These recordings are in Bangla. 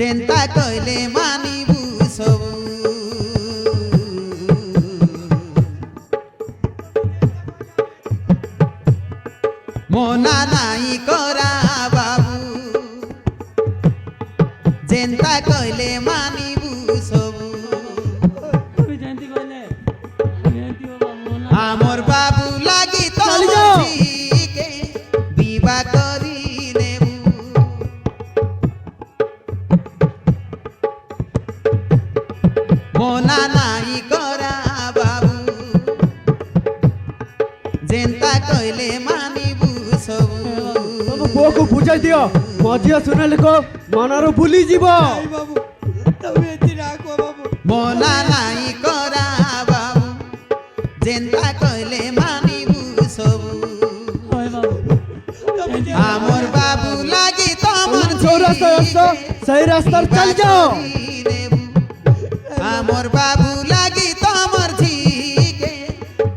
যেনতা কইলে মানিবু সবু মনা নাই করা বাবু যেনতা কইলে মানিবু সবু আমর বাবু লাগি তোমাকে বিবাহ করি নেবু মনা নাই করা বাবু যেনতা কইলে মানিবু সবু পুଅକୁ ବୁଝାଇ ଦିଅ ମଝିଆ ଶୁଣିଲେ କ ମନରୁ ଭୁଲି ଯିବ। মনা নাই করা বাবু যেনতা কইলে মানিবু সবু আমর বাবু লাগি তোমার ଯୋଉ ରାସ୍ତା ଆସ ସେଇ ରାସ୍ତାରେ ଚାଲି ଯାଅ। আমর বাবু লাগি তোমার ঝিকে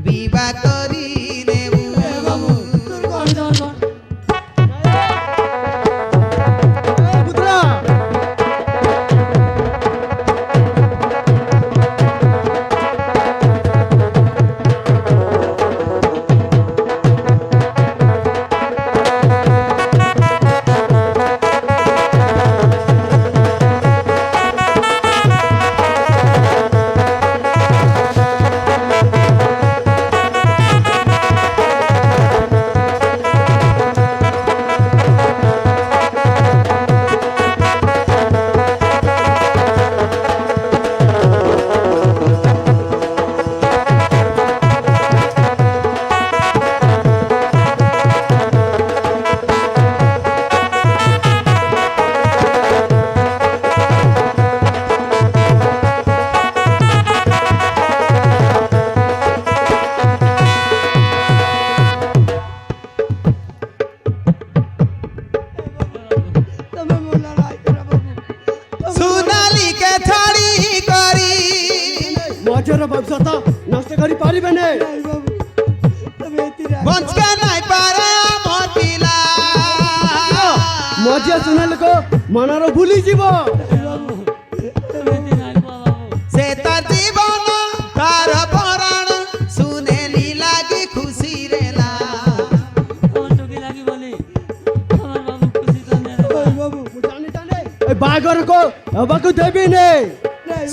বিবাহ করি নেবু পুত্রা সোনালীকে ছাড়ি করি ମଝିର ଭବିଷ୍ୟତ ନଷ୍ଟ କରିପାରିବେ ନାହିଁ। বঞ্চকা নাই পারে আমার পিলা ମଝିଆ ଶୁଣିଲେ କ ମନରୁ ଭୁଲି ଯିବ। সে তার জীবন তার পরাণ শুনেলি লাগি খুশি রেলা ଏ ବାହାଘରକୁ ହେବାକୁ ଦେବି ନାହିଁ।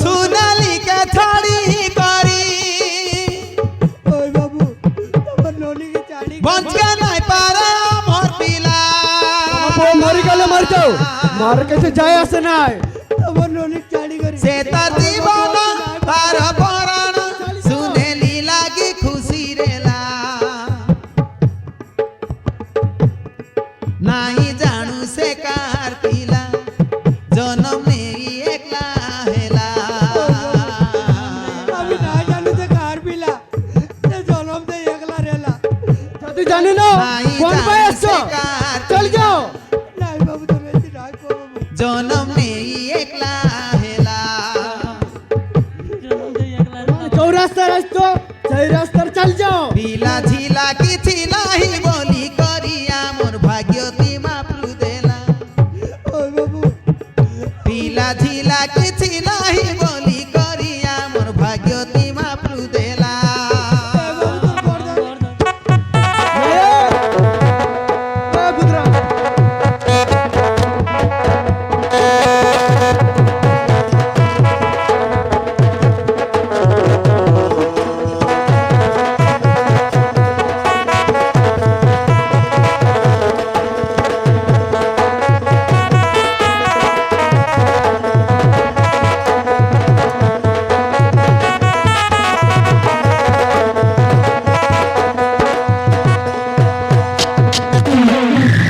সোনালীকে ছাড়ি করি বঞ্চকা নাই পারে আমার পিলা ପୁଅ ମରିଗଲେ ମରିଯାଉ ମୋର କିଛି ଯାଏ ଆସେ ନାହିଁ। সে তার জীবন তার পরাণ শুনেলি লাগি খুশি রেলা নাই জানু সে কার পিলা জনম নেই একলা হেলা ଯଦି ଜାଣିନ নাই কোন ପାଇଁ জানু আসছ সে কার চল যাও। জনম নেই একলা হেলা ଯୋଉ ରାସ୍ତାରେ ଆସିଛ ସେଇ ରାସ୍ତାରେ ଚାଲି ଯାଅ। পিলা ঝিলা কিছু নাহি বলি